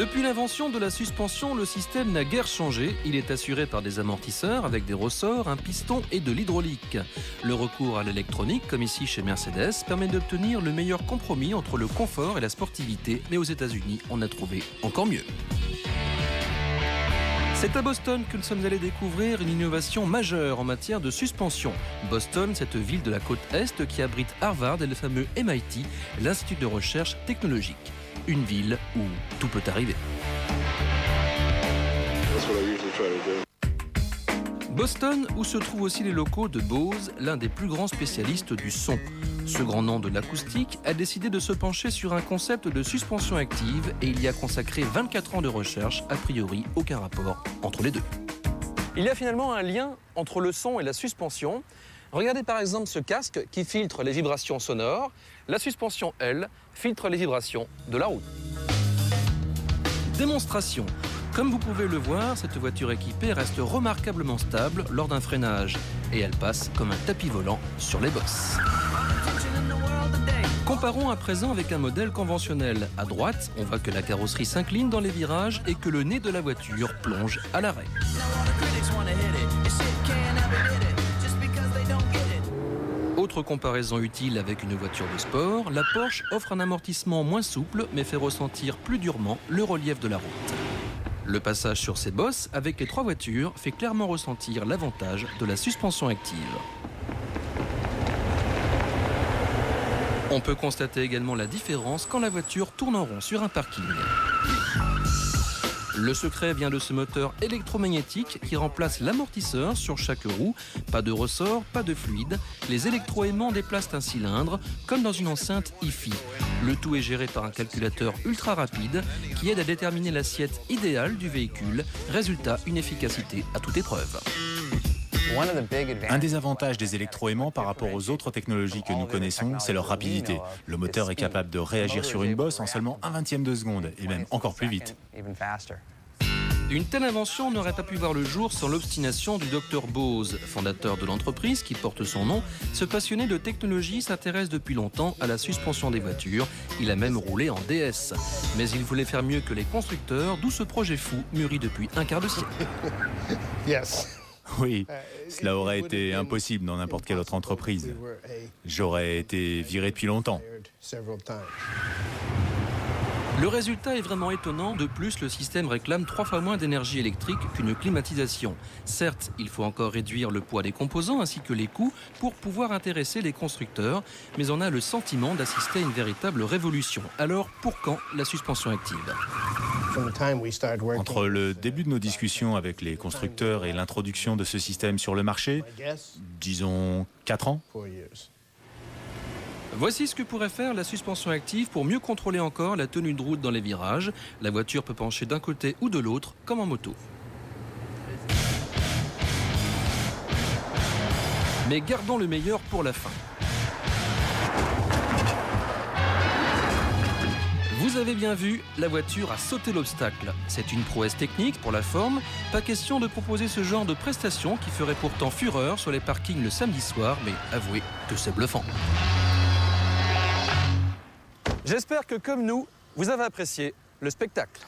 Depuis l'invention de la suspension, le système n'a guère changé. Il est assuré par des amortisseurs avec des ressorts, un piston et de l'hydraulique. Le recours à l'électronique, comme ici chez Mercedes, permet d'obtenir le meilleur compromis entre le confort et la sportivité. Mais aux États-Unis, on a trouvé encore mieux. C'est à Boston que nous sommes allés découvrir une innovation majeure en matière de suspension. Boston, cette ville de la côte Est qui abrite Harvard et le fameux MIT, l'Institut de recherche technologique. Une ville où tout peut arriver. Boston, où se trouvent aussi les locaux de Bose, l'un des plus grands spécialistes du son. Ce grand nom de l'acoustique a décidé de se pencher sur un concept de suspension active et il y a consacré 24 ans de recherche, a priori aucun rapport entre les deux. Il y a finalement un lien entre le son et la suspension. Regardez par exemple ce casque qui filtre les vibrations sonores. La suspension, elle, filtre les vibrations de la route. Démonstration. Comme vous pouvez le voir, cette voiture équipée reste remarquablement stable lors d'un freinage et elle passe comme un tapis volant sur les bosses. Comparons à présent avec un modèle conventionnel. À droite, on voit que la carrosserie s'incline dans les virages et que le nez de la voiture plonge à l'arrêt. Autre comparaison utile avec une voiture de sport, la Porsche offre un amortissement moins souple mais fait ressentir plus durement le relief de la route. Le passage sur ces bosses avec les trois voitures fait clairement ressentir l'avantage de la suspension active. On peut constater également la différence quand la voiture tourne en rond sur un parking. Le secret vient de ce moteur électromagnétique qui remplace l'amortisseur sur chaque roue. Pas de ressort, pas de fluide. Les électroaimants déplacent un cylindre, comme dans une enceinte hi-fi. Le tout est géré par un calculateur ultra rapide qui aide à déterminer l'assiette idéale du véhicule. Résultat, une efficacité à toute épreuve. Un des avantages des électroaimants par rapport aux autres technologies que nous connaissons, c'est leur rapidité. Le moteur est capable de réagir sur une bosse en seulement 1/20 de seconde, et même encore plus vite. Une telle invention n'aurait pas pu voir le jour sans l'obstination du Dr Bose. Fondateur de l'entreprise qui porte son nom, ce passionné de technologie s'intéresse depuis longtemps à la suspension des voitures. Il a même roulé en DS. Mais il voulait faire mieux que les constructeurs, d'où ce projet fou mûri depuis un quart de siècle. Oui, cela aurait été impossible dans n'importe quelle autre entreprise. J'aurais été viré depuis longtemps. Le résultat est vraiment étonnant. De plus, le système réclame 3 fois moins d'énergie électrique qu'une climatisation. Certes, il faut encore réduire le poids des composants ainsi que les coûts pour pouvoir intéresser les constructeurs, mais on a le sentiment d'assister à une véritable révolution. Alors, pour quand la suspension active ? Entre le début de nos discussions avec les constructeurs et l'introduction de ce système sur le marché, disons 4 ans. Voici ce que pourrait faire la suspension active pour mieux contrôler encore la tenue de route dans les virages. La voiture peut pencher d'un côté ou de l'autre, comme en moto. Mais gardons le meilleur pour la fin. Vous avez bien vu, la voiture a sauté l'obstacle. C'est une prouesse technique pour la forme. Pas question de proposer ce genre de prestation qui ferait pourtant fureur sur les parkings le samedi soir, mais avouez que c'est bluffant. J'espère que, comme nous, vous avez apprécié le spectacle.